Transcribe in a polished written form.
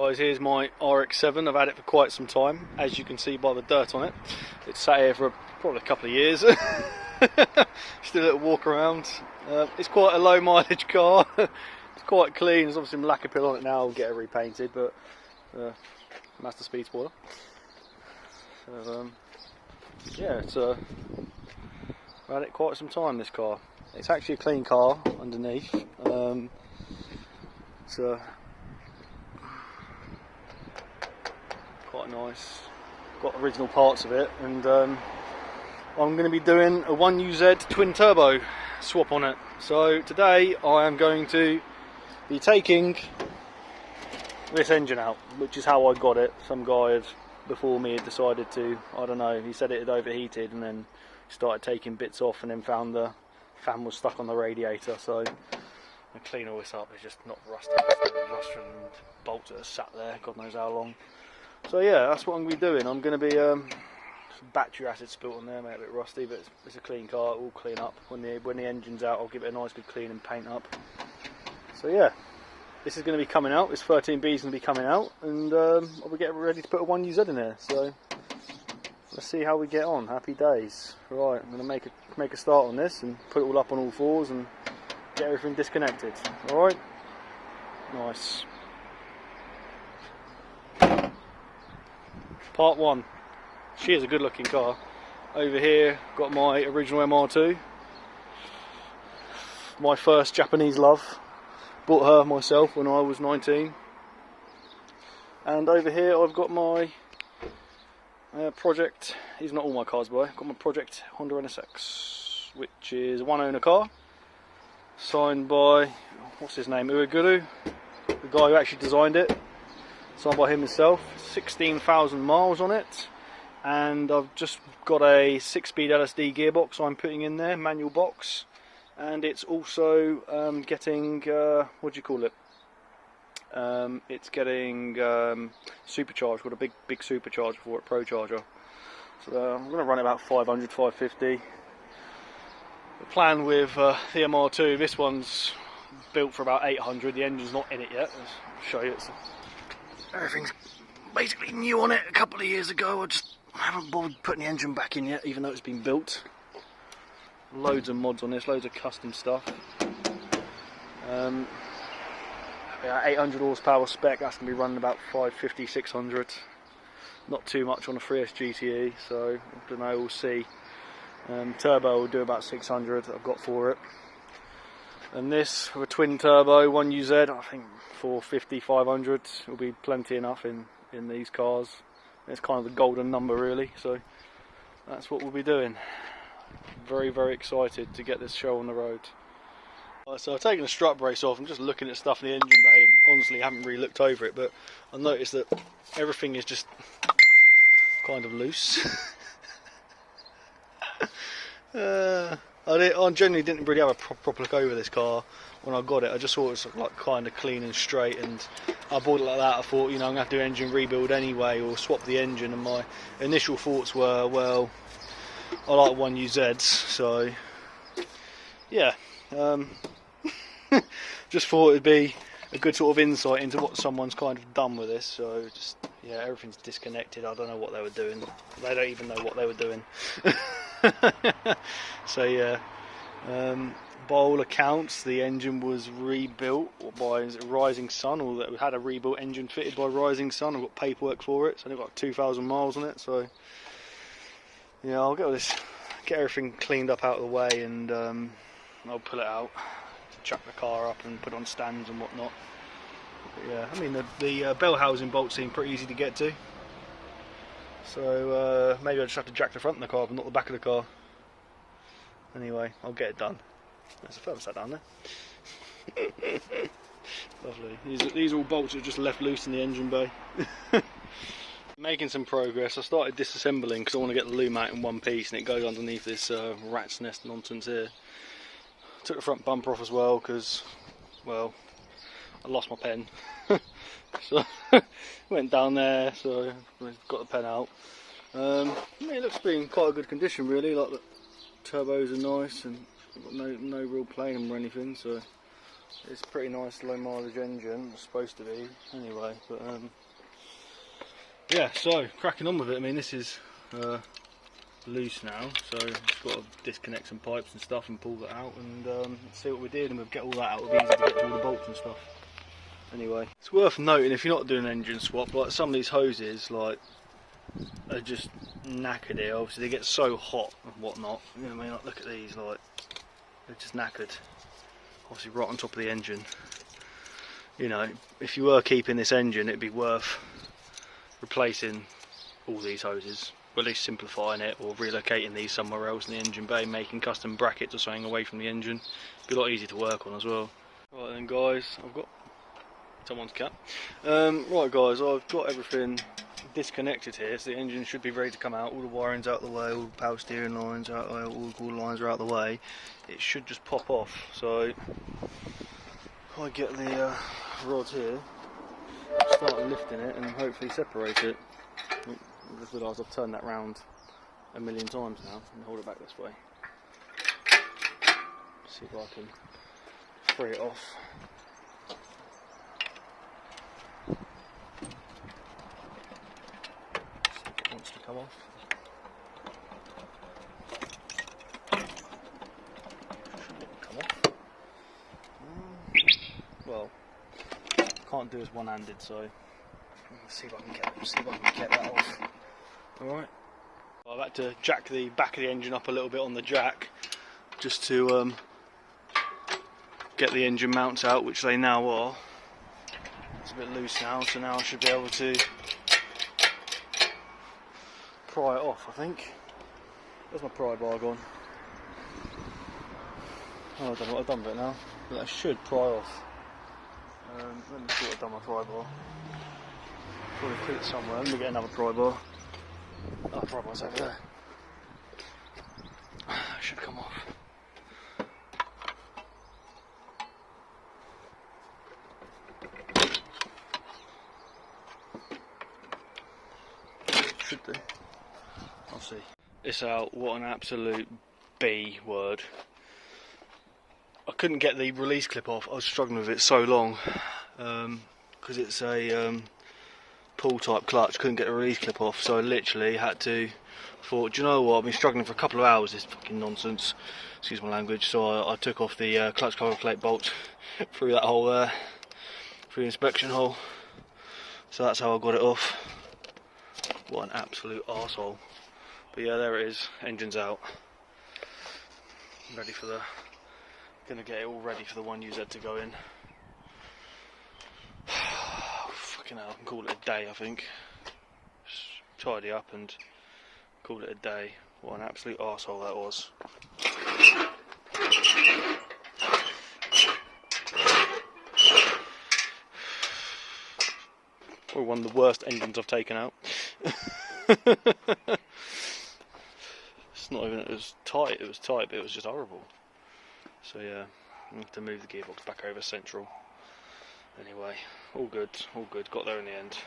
Guys, here's my RX7. I've had it for quite some time, as you can see by the dirt on it. It's sat here for probably a couple of years. Just a little walk around. It's quite a low mileage car. It's quite clean. There's obviously some lacquer peel on it now. I'll get it repainted, but Master Speed spoiler. So, yeah, it's I've had it quite some time, this car. It's actually a clean car underneath. It's quite nice. Got original parts of it, and I'm going to be doing a 1UZ twin turbo swap on it. So today I am going to be taking this engine out, which is how I got it. Some guy before me had decided to, I don't know, he said it had overheated and then started taking bits off and then found the fan was stuck on the radiator. So I clean all this up. It's just not rusted. Rust and bolts that are sat there, God knows how long. So yeah, that's what I'm going to be doing. I'm going to be some battery acid spilt on there, made a bit rusty, but it's a clean car. It will clean up when the engine's out. I'll give it a nice good clean and paint up. So yeah, this is going to be coming out. This 13B is going to be coming out, and I'll be getting ready to put a 1UZ in there. So let's see how we get on. Happy days. Right, I'm going to make a start on this and put it all up on all fours and get everything disconnected. All right, nice. Part 1. She is a good looking car. Over here got my original MR2. My first Japanese love. Bought her myself when I was 19. And over here I've got my Project. These are not all my cars, by. I've got my Project Honda NSX, which is a one owner car. Signed by, what's his name, Ueguru, the guy who actually designed it. Signed by him himself. 16,000 miles on it, and I've just got a 6-speed LSD gearbox I'm putting in there, manual box, and it's also getting what do you call it? It's getting supercharged. Got a big supercharger for it, Pro Charger. So I'm going to run it about 500, 550. The plan with the MR2, this one's built for about 800. The engine's not in it yet. I'll show you. Everything's basically new on it. A couple of years ago, I just haven't bothered putting the engine back in yet, even though it's been built. Loads of mods on this, loads of custom stuff. Yeah, 800 horsepower spec. That's going to be running about 550, 600. Not too much on a 3S GTE, so I don't know, we'll see. Turbo will do about 600 I've got for it. And this, with a twin turbo 1UZ, I think 450, 500 will be plenty enough in these cars. It's kind of the golden number really, so that's what we'll be doing. Very, very excited to get this show on the road. So I've taken the strut brace off. I'm just looking at stuff in the engine bay, and honestly haven't really looked over it, but I noticed that everything is just kind of loose. I generally didn't really have a proper look over this car when I got it. I just thought it was like kind of clean and straight, and I bought it like that. I thought, you know, I'm going to have to do engine rebuild anyway, or swap the engine, and my initial thoughts were, well, I like 1UZs, so yeah, just thought it'd be a good sort of insight into what someone's kind of done with this. So just, yeah, everything's disconnected. I don't know what they were doing. They don't even know what they were doing. So yeah, by all accounts the engine was rebuilt by, is it Rising Sun, or that we had a rebuilt engine fitted by Rising Sun. I've got paperwork for it. It's only got 2,000 miles on it, so yeah, I'll get everything cleaned up out of the way, and I'll pull it out, chuck the car up and put it on stands and whatnot. But yeah, I mean the bell housing bolts seem pretty easy to get to. So maybe I just have to jack the front of the car but not the back of the car. Anyway, I'll get it done. There's a thermostat down there. Lovely. These are all bolts that are just left loose in the engine bay. Making some progress. I started disassembling because I want to get the loom out in one piece, and it goes underneath this rat's nest nonsense here. Took the front bumper off as well because, well, I lost my pen. So went down there, so got the pen out. I mean, it looks to be in quite a good condition really. Like the turbos are nice, and I've got no real playing or anything, so It's a pretty nice low mileage engine, it's supposed to be anyway, but yeah, so cracking on with it. I mean, this is loose now, so just got to disconnect some pipes and stuff and pull that out and see what we did, and we'll get all that out. It'll be easy to get to all the bolts and stuff. Anyway, it's worth noting, if you're not doing an engine swap, like some of these hoses like are just knackered here. Obviously they get so hot and whatnot, you know what I mean? Like, look at these, like they're just knackered, obviously right on top of the engine. You know, if you were keeping this engine, it'd be worth replacing all these hoses, or at least simplifying it, or relocating these somewhere else in the engine bay, making custom brackets or something away from the engine. It'd be a lot easier to work on as well. Right then guys, I've got someone's cat. Right guys, I've got everything disconnected here, so the engine should be ready to come out. All the wiring's out the way, all the power steering lines out the way, all the cool lines are out the way. It should just pop off. So if I get the rod here, start lifting it and hopefully separate it. I just realised I've turned that round a million times now, and hold it back this way. See if I can free it off. See if it wants to come off. Shouldn't come off. Well, can't do this one-handed, so let's see if I can get that off. Alright. I've had to jack the back of the engine up a little bit on the jack just to get the engine mounts out, which they now are. It's a bit loose now, so now I should be able to pry it off, I think. Where's my pry bar gone? Oh, I don't know what I've done with it now, but that should pry off. Let me see what I've done with my pry bar. Probably put it somewhere. Let me get another pry bar. Oh, the pry bar's over there. It should come off. Should do. I'll see. It's out. What an absolute B word. I couldn't get the release clip off. I was struggling with it so long because it's a pull type clutch. Couldn't get the release clip off, so I literally had to. Thought, do you know what? I've been struggling for a couple of hours. This fucking nonsense. Excuse my language. So I took off the clutch cover plate bolt through that hole there, through the inspection hole. So that's how I got it off. What an absolute arsehole. But yeah, there it is. Engine's out. Ready for the. Gonna get it all ready for the 1UZ to go in. Fucking hell, I can call it a day, I think. Just tidy up and call it a day. What an absolute arsehole that was. Probably one of the worst engines I've taken out. It's not even, it was tight, but it was just horrible. So yeah, I have to move the gearbox back over central. Anyway, all good, got there in the end.